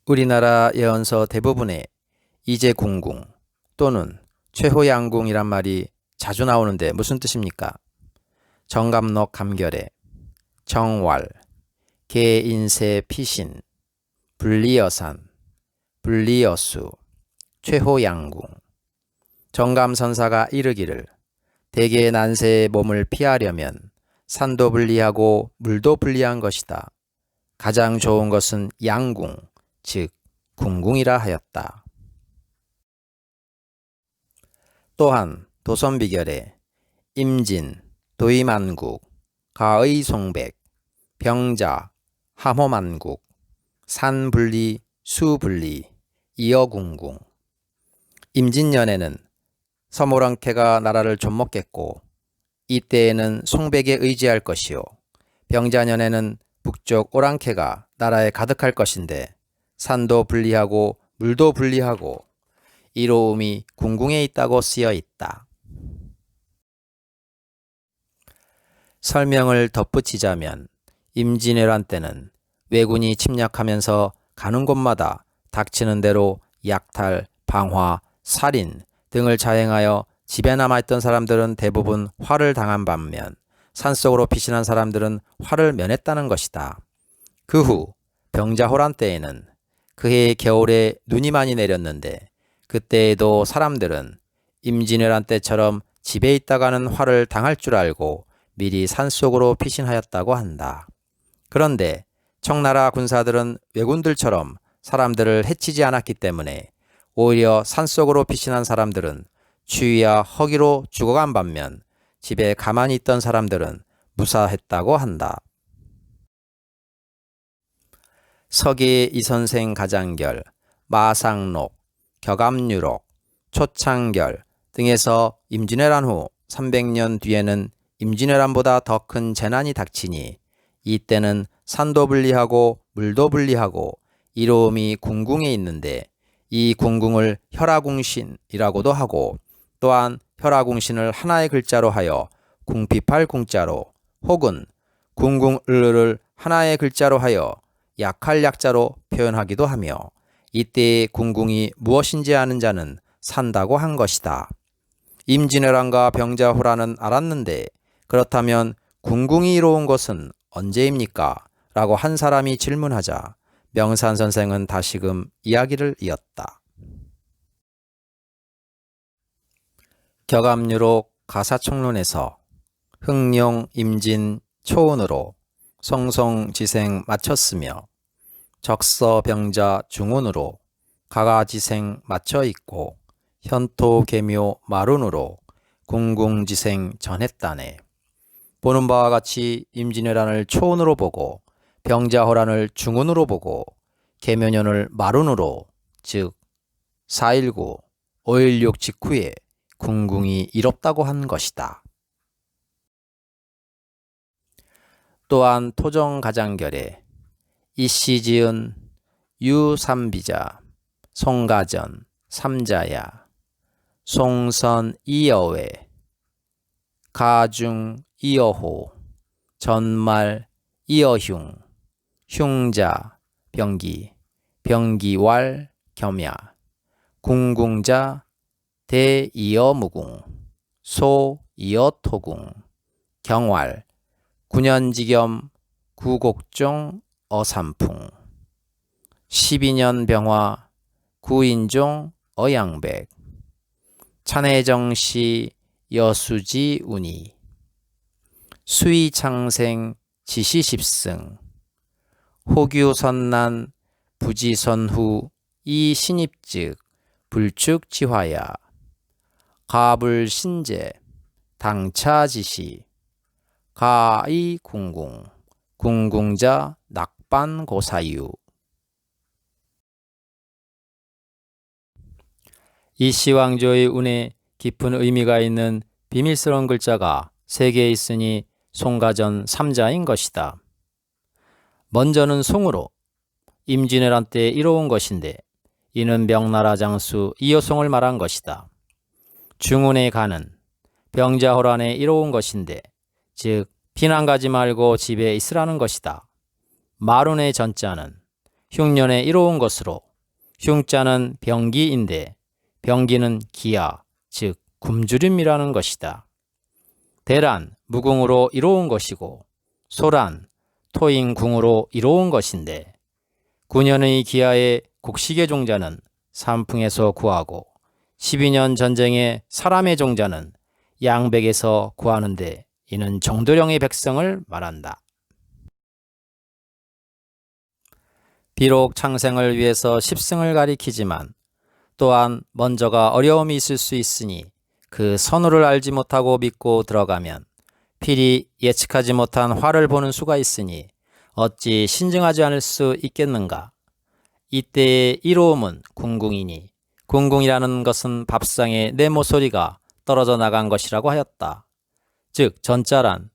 우리나라 예언서 대부분에 이제궁궁 또는 최호양궁이란 말이 자주 나오는데 무슨 뜻입니까? 정감록 감결에 정왈, 개인세 피신, 불리여산, 불리여수, 최호양궁. 정감선사가 이르기를 대개의 난세의 몸을 피하려면 산도 불리하고 물도 불리한 것이다. 가장 좋은 것은 양궁, 즉 궁궁이라 하였다. 또한 도선비결에 임진, 도의만국, 가의송백, 병자, 함호만국, 산분리, 수분리, 이어궁궁. 임진년에는 서모랑캐가 나라를 좀먹겠고 이때에는 송백에 의지할 것이요 병자년에는 북쪽 오랑캐가 나라에 가득할 것인데 산도 불리하고 물도 불리하고 이로움이 궁궁에 있다고 쓰여 있다. 설명을 덧붙이자면 임진왜란 때는 왜군이 침략하면서 가는 곳마다 닥치는 대로 약탈, 방화, 살인 등을 자행하여 집에 남아있던 사람들은 대부분 화를 당한 반면 산속으로 피신한 사람들은 화를 면했다는 것이다. 그 후 병자호란 때에는 그해 겨울에 눈이 많이 내렸는데 그때에도 사람들은 임진왜란 때처럼 집에 있다가는 화를 당할 줄 알고 미리 산속으로 피신하였다고 한다. 그런데 청나라 군사들은 왜군들처럼 사람들을 해치지 않았기 때문에 오히려 산속으로 피신한 사람들은 추위와 허기로 죽어간 반면 집에 가만히 있던 사람들은 무사했다고 한다. 서기 이선생 가장결, 마상록, 격암유록, 초창결 등에서 임진왜란 후 300년 뒤에는 임진왜란보다 더 큰 재난이 닥치니 이때는 산도 불리하고 물도 불리하고 이로움이 궁궁에 있는데 이 궁궁을 혈화궁신이라고도 하고 또한 혈화궁신을 하나의 글자로 하여 궁핍할 궁자로 혹은 궁궁을을 하나의 글자로 하여 약할 약자로 표현하기도 하며 이때의 궁궁이 무엇인지 아는 자는 산다고 한 것이다. 임진왜란과 병자호란은 알았는데 그렇다면 궁궁이 이로운 것은 언제입니까? 라고 한 사람이 질문하자 명산 선생은 다시금 이야기를 이었다. 격암유록 가사총론에서 흥룡 임진 초운으로 성송지생 마쳤으며 적서병자 중운으로 가가지생 마쳐 있고 현토계묘 마룬으로 궁궁지생 전했다네. 보는 바와 같이 임진왜란을 초운으로 보고 병자호란을 중운으로 보고 계묘년을 마룬으로 즉 4.19, 5.16 직후에 궁궁이 이롭다고 한 것이다. 또한 토정가장결에 이씨지은 유삼비자, 송가전, 삼자야, 송선 이여외, 가중 이여호, 전말 이여흉, 흉자 병기, 병기왈 겸야, 궁궁자 대이여무궁, 소이여토궁, 경왈, 구년지겸 구곡종 어삼풍, 12년 병화 구인종 어양백, 찬해정시 여수지 운이, 수의창생 지시십승, 호규선난 부지선후 이신입즉 불축지화야, 가불신제 당차지시, 가이궁궁, 궁궁자 낙반고사유. 이씨왕조의 운에 깊은 의미가 있는 비밀스러운 글자가 3개 있으니 송가전 3자인 것이다. 먼저는 송으로 임진왜란 때 이로운 것인데 이는 명나라 장수 이여송을 말한 것이다. 중운의 가는 병자호란에 이로운 것인데 즉 비난 가지 말고 집에 있으라는 것이다. 마룬의 전자는 흉년에 이로운 것으로 흉자는 병기인데 병기는 기야, 즉 굶주림이라는 것이다. 대란, 무궁으로 이로운 것이고 소란, 토인궁으로 이로운 것인데 9년의 기야의 곡식의 종자는 산풍에서 구하고 12년 전쟁의 사람의 종자는 양백에서 구하는데 이는 정도령의 백성을 말한다. 비록 창생을 위해서 십승을 가리키지만 또한 먼저가 어려움이 있을 수 있으니 그 선후를 알지 못하고 믿고 들어가면 필히 예측하지 못한 화를 보는 수가 있으니 어찌 신증하지 않을 수 있겠는가. 이때의 이로움은 궁궁이니 궁궁이라는 것은 밥상에 내 모서리가 떨어져 나간 것이라고 하였다. 즉 전자란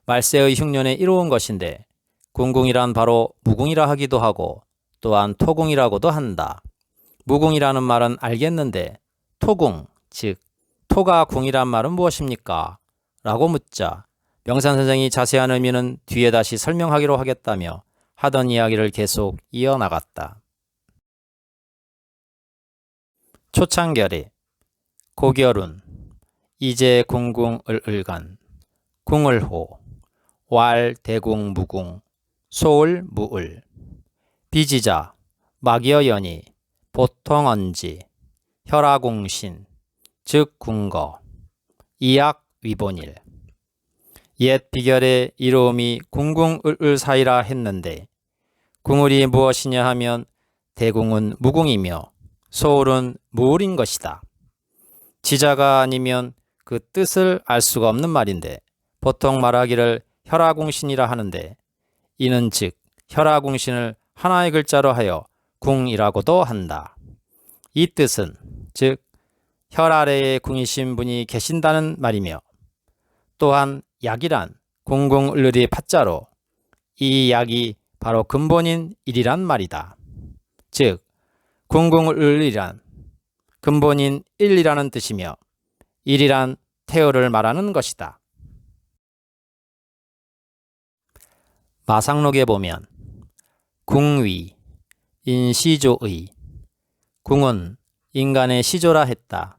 말세의 흉년에 이로운 것인데 궁궁이란 바로 무궁이라 하기도 하고 또한 토궁이라고도 한다. 무궁이라는 말은 알겠는데 토궁, 즉 토가 궁이란 말은 무엇입니까? 라고 묻자 명산선생이 자세한 의미는 뒤에 다시 설명하기로 하겠다며 하던 이야기를 계속 이어나갔다. 초창결에 고결운 이제 궁궁을을간 궁을호 왈 대궁 무궁 소을 무을 비지자 막여연이 보통 언지 혈화궁신 즉 궁거 이약 위본일 옛 비결의 이로움이 궁궁을을 사이라 했는데 궁을이 무엇이냐 하면 대궁은 무궁이며 소울은 무울인 것이다. 지자가 아니면 그 뜻을 알 수가 없는 말인데 보통 말하기를 혈화궁신이라 하는데 이는 즉 혈화궁신을 하나의 글자로 하여 궁이라고도 한다. 이 뜻은 즉 혈 아래에 궁이신 분이 계신다는 말이며 또한 약이란 궁궁을을이 파자로 이 약이 바로 근본인 일이란 말이다. 즉 궁궁을을이란 근본인 일이라는 뜻이며 일이란 태어를 말하는 것이다. 마상록에 보면 궁위, 인시조의 궁은 인간의 시조라 했다.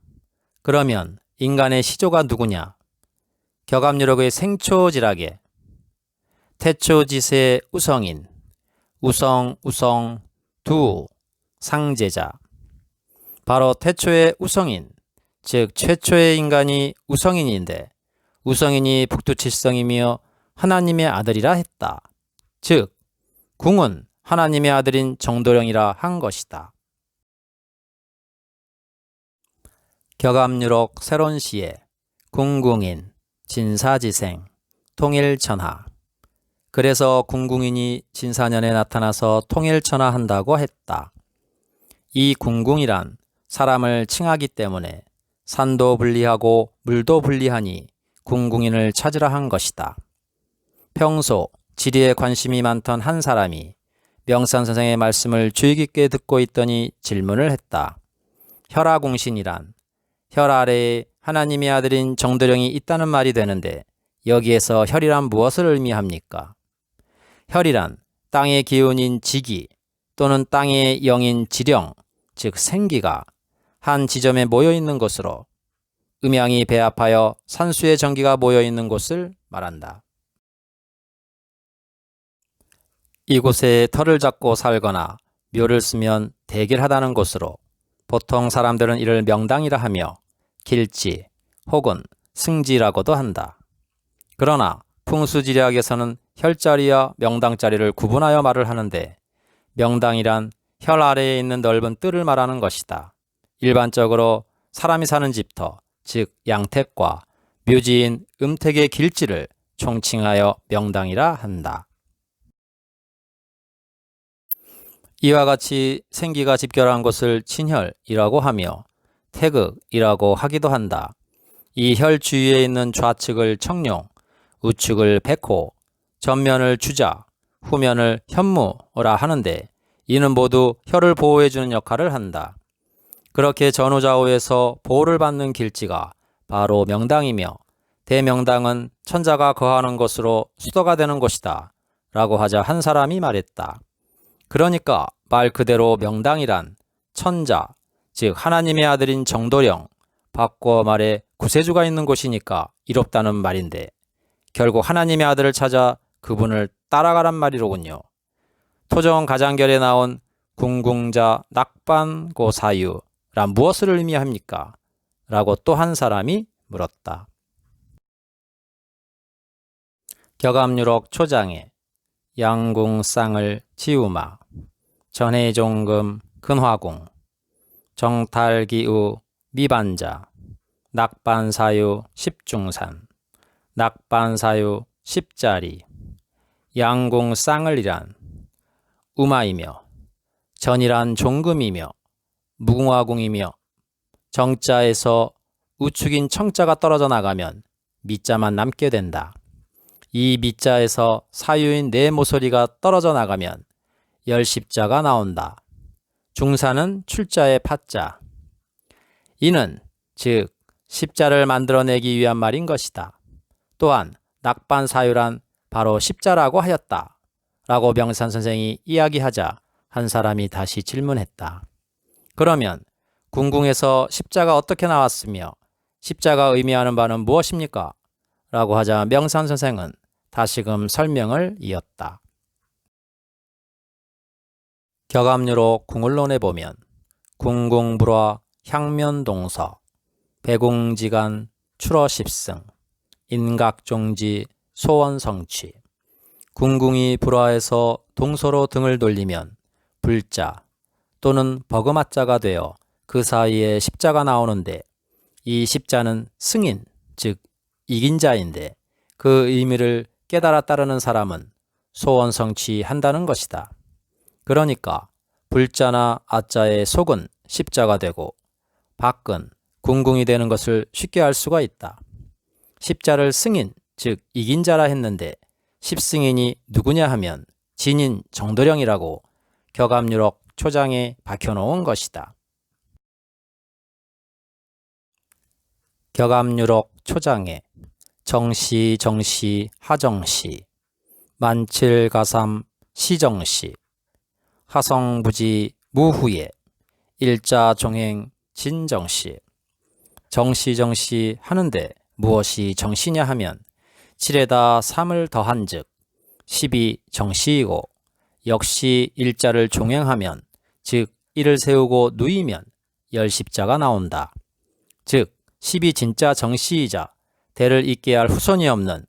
그러면 인간의 시조가 누구냐? 격압유력의 생초지락에 태초지세 우성인 우성 두 상제자 바로 태초의 우성인 즉 최초의 인간이 우성인인데 우성인이 북두칠성이며 하나님의 아들이라 했다. 즉 궁은 하나님의 아들인 정도령이라 한 것이다. 격압유록 세론시에 궁궁인 진사지생 통일천하 그래서 궁궁인이 진사년에 나타나서 통일천하한다고 했다. 이 궁궁이란 사람을 칭하기 때문에 산도 분리하고 물도 분리하니 궁궁인을 찾으라 한 것이다. 평소 지리에 관심이 많던 한 사람이 명산선생의 말씀을 주의 깊게 듣고 있더니 질문을 했다. 혈화궁신이란 혈 아래에 하나님의 아들인 정도령이 있다는 말이 되는데 여기에서 혈이란 무엇을 의미합니까? 혈이란 땅의 기운인 지기 또는 땅의 영인 지령, 즉 생기가 한 지점에 모여있는 것으로 음양이 배합하여 산수의 전기가 모여있는 곳을 말한다. 이곳에 터를 잡고 살거나 묘를 쓰면 대길하다는 곳으로 보통 사람들은 이를 명당이라 하며 길지 혹은 승지라고도 한다. 그러나 풍수지리학에서는 혈자리와 명당자리를 구분하여 말을 하는데 명당이란 혈 아래에 있는 넓은 뜰을 말하는 것이다. 일반적으로 사람이 사는 집터, 즉 양택과 묘지인 음택의 길지를 총칭하여 명당이라 한다. 이와 같이 생기가 집결한 곳을 친혈이라고 하며 태극이라고 하기도 한다. 이 혈 주위에 있는 좌측을 청룡, 우측을 백호, 전면을 주자, 후면을 현무라 하는데 이는 모두 혈을 보호해주는 역할을 한다. 그렇게 전후좌우에서 보호를 받는 길지가 바로 명당이며 대명당은 천자가 거하는 곳으로 수도가 되는 곳이다 라고 하자 한 사람이 말했다. 그러니까 말 그대로 명당이란 천자, 즉 하나님의 아들인 정도령, 바꿔 말해 구세주가 있는 곳이니까 이롭다는 말인데 결국 하나님의 아들을 찾아 그분을 따라가란 말이로군요. 토정 가장결에 나온 궁궁자 낙반고사유란 무엇을 의미합니까? 라고 또 한 사람이 물었다. 격암유록 초장에 양궁쌍을 지우마 전해종금 근화궁 정탈기우 미반자 낙반사유 십중산 낙반사유 십자리 양궁쌍을이란 우마이며 전이란 종금이며 무궁화궁이며 정자에서 우축인 청자가 떨어져 나가면 미자만 남게 된다. 이 미자에서 사유인 네 모서리가 떨어져 나가면 열십자가 나온다. 중사는 출자의 파자. 이는 즉 십자를 만들어내기 위한 말인 것이다. 또한 낙반사유란 바로 십자라고 하였다. 라고 명산 선생이 이야기하자 한 사람이 다시 질문했다. 그러면 궁궁에서 십자가 어떻게 나왔으며 십자가 의미하는 바는 무엇입니까? 라고 하자 명산 선생은 다시금 설명을 이었다. 격암유록 궁을론에 보면 궁궁불화 향면동서 배궁지간 출어십승 인각종지 소원성취 궁궁이 불화해서 동서로 등을 돌리면 불자 또는 버그마자가 되어 그 사이에 십자가 나오는데 이 십자는 승인, 즉 이긴 자인데 그 의미를 깨달아 따르는 사람은 소원성취한다는 것이다. 그러니까 불자나 아자의 속은 십자가 되고 밖은 궁궁이 되는 것을 쉽게 알 수가 있다. 십자를 승인, 즉 이긴 자라 했는데 십승인이 누구냐 하면 진인 정도령이라고 격암유록 초장에 박혀놓은 것이다. 격암유록 초장에 정시 하정시 만칠가삼 시정시 하성부지 무후예 일자종행 진정시 정시 하는데 무엇이 정시냐 하면 7에다 3을 더한 즉 10이 정시이고 역시 일자를 종행하면 즉 이를 세우고 누이면 열십자가 나온다. 즉 10이 진짜 정시이자 대를 잇게 할 후손이 없는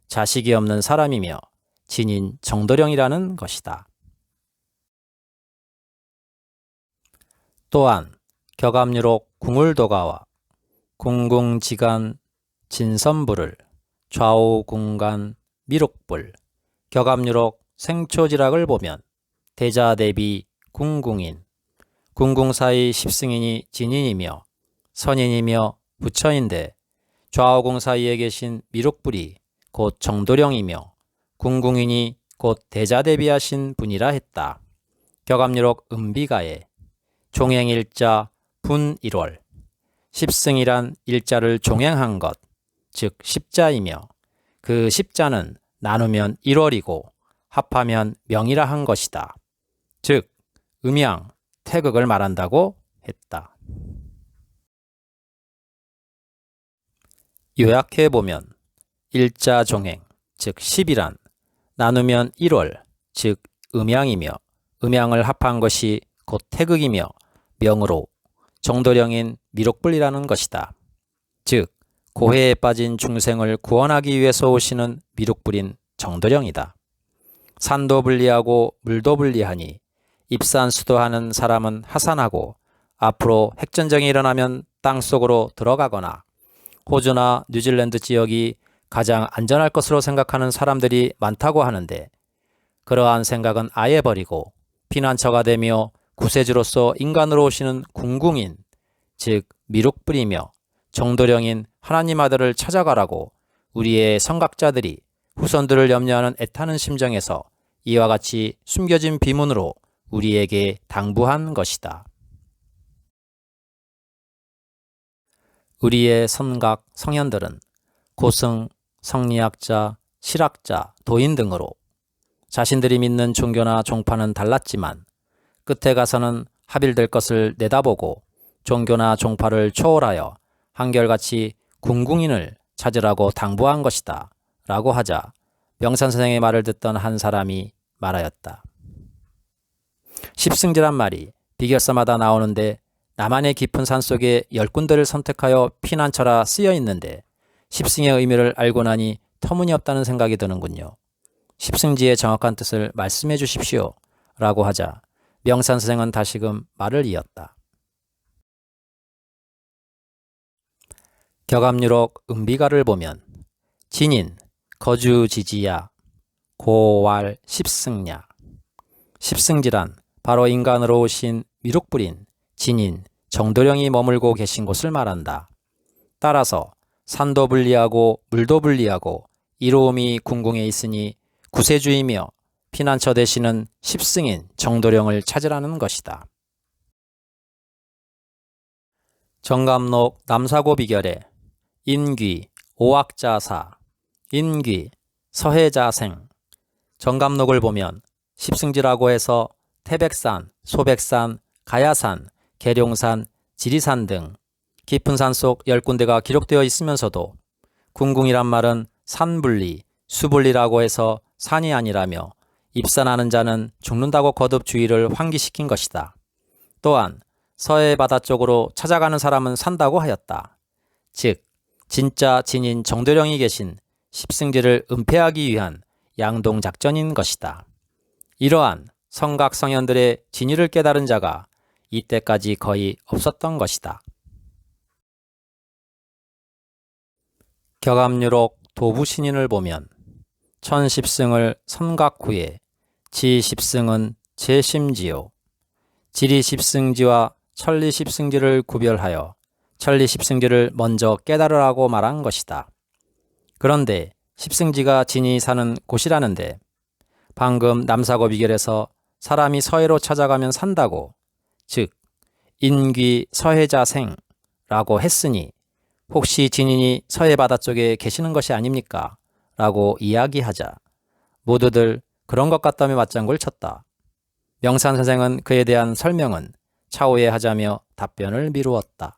자식이 없는 사람이며 진인 정도령이라는 것이다. 또한 격암유록 궁을도가와 궁궁지간 진선불을 좌우궁간 미륵불 격암유록 생초지락을 보면 대자 대비 궁궁인 궁궁사의 십승인이 진인이며 선인이며 부처인데 좌우궁 사이에 계신 미륵불이 곧 정도령이며 궁궁인이 곧 대자 대비하신 분이라 했다. 격암유록 음비가에 종행일자 분일월 십승이란 일자를 종행한 것, 즉 십자이며 그 십자는 나누면 일월이고 합하면 명이라 한 것이다. 즉 음양, 태극을 말한다고 했다. 요약해보면 일자 종행, 즉 십이란 나누면 일월, 즉 음양이며 음양을 합한 것이 곧 태극이며 명으로 정도령인 미륵불이라는 것이다. 즉 고해에 빠진 중생을 구원하기 위해서 오시는 미륵불인 정도령이다. 산도 불리하고 물도 불리하니 입산수도하는 사람은 하산하고 앞으로 핵전쟁이 일어나면 땅속으로 들어가거나 호주나 뉴질랜드 지역이 가장 안전할 것으로 생각하는 사람들이 많다고 하는데 그러한 생각은 아예 버리고 피난처가 되며 구세주로서 인간으로 오시는 궁궁인, 즉 미륵불이며 정도령인 하나님 아들을 찾아가라고 우리의 선각자들이 후손들을 염려하는 애타는 심정에서 이와 같이 숨겨진 비문으로 우리에게 당부한 것이다. 우리의 선각 성현들은 고승, 성리학자, 실학자, 도인 등으로 자신들이 믿는 종교나 종파는 달랐지만 끝에 가서는 합일될 것을 내다보고 종교나 종파를 초월하여 한결같이 궁궁인을 찾으라고 당부한 것이다 라고 하자 명산 선생의 말을 듣던 한 사람이 말하였다. 십승지란 말이 비결서마다 나오는데 남한의 깊은 산속에 10군데를 선택하여 피난처라 쓰여 있는데 십승의 의미를 알고 나니 터무니없다는 생각이 드는군요. 십승지의 정확한 뜻을 말씀해 주십시오 라고 하자 명산 선생은 다시금 말을 이었다. 격암유록 은비가를 보면 진인 거주지지야 고왈 십승야. 십승지란 바로 인간으로 오신 미륵불인 진인 정도령이 머물고 계신 곳을 말한다. 따라서 산도 불리하고 물도 불리하고 이로움이 궁궁에 있으니 구세주이며 피난처 되시는 십승인 정도령을 찾으라는 것이다. 정감록 남사고 비결에 인귀 오학자사 인귀 서해자생. 정감록을 보면 십승지라고 해서 태백산, 소백산, 가야산, 계룡산, 지리산 등 깊은 산속 10군데가 기록되어 있으면서도 궁궁이란 말은 산분리, 수분리라고 해서 산이 아니라며 입산하는 자는 죽는다고 거듭 주의를 환기시킨 것이다. 또한 서해 바다 쪽으로 찾아가는 사람은 산다고 하였다. 즉 진짜 진인 정도령이 계신 십승지를 은폐하기 위한 양동작전인 것이다. 이러한 성각성현들의 진위를 깨달은 자가 이때까지 거의 없었던 것이다. 격암유록 도부신인을 보면 천십승을 선각후에 지십승은 제심지요. 지리십승지와 천리십승지를 구별하여 천리십승지를 먼저 깨달으라고 말한 것이다. 그런데 십승지가 진이 사는 곳이라는데 방금 남사고 비결에서 사람이 서해로 찾아가면 산다고, 즉 인귀 서해자생라고 했으니 혹시 진인이 서해 바다 쪽에 계시는 것이 아닙니까? 라고 이야기하자 모두들 그런 것 같다며 맞장구를 쳤다. 명산 선생은 그에 대한 설명은 차후에 하자며 답변을 미루었다.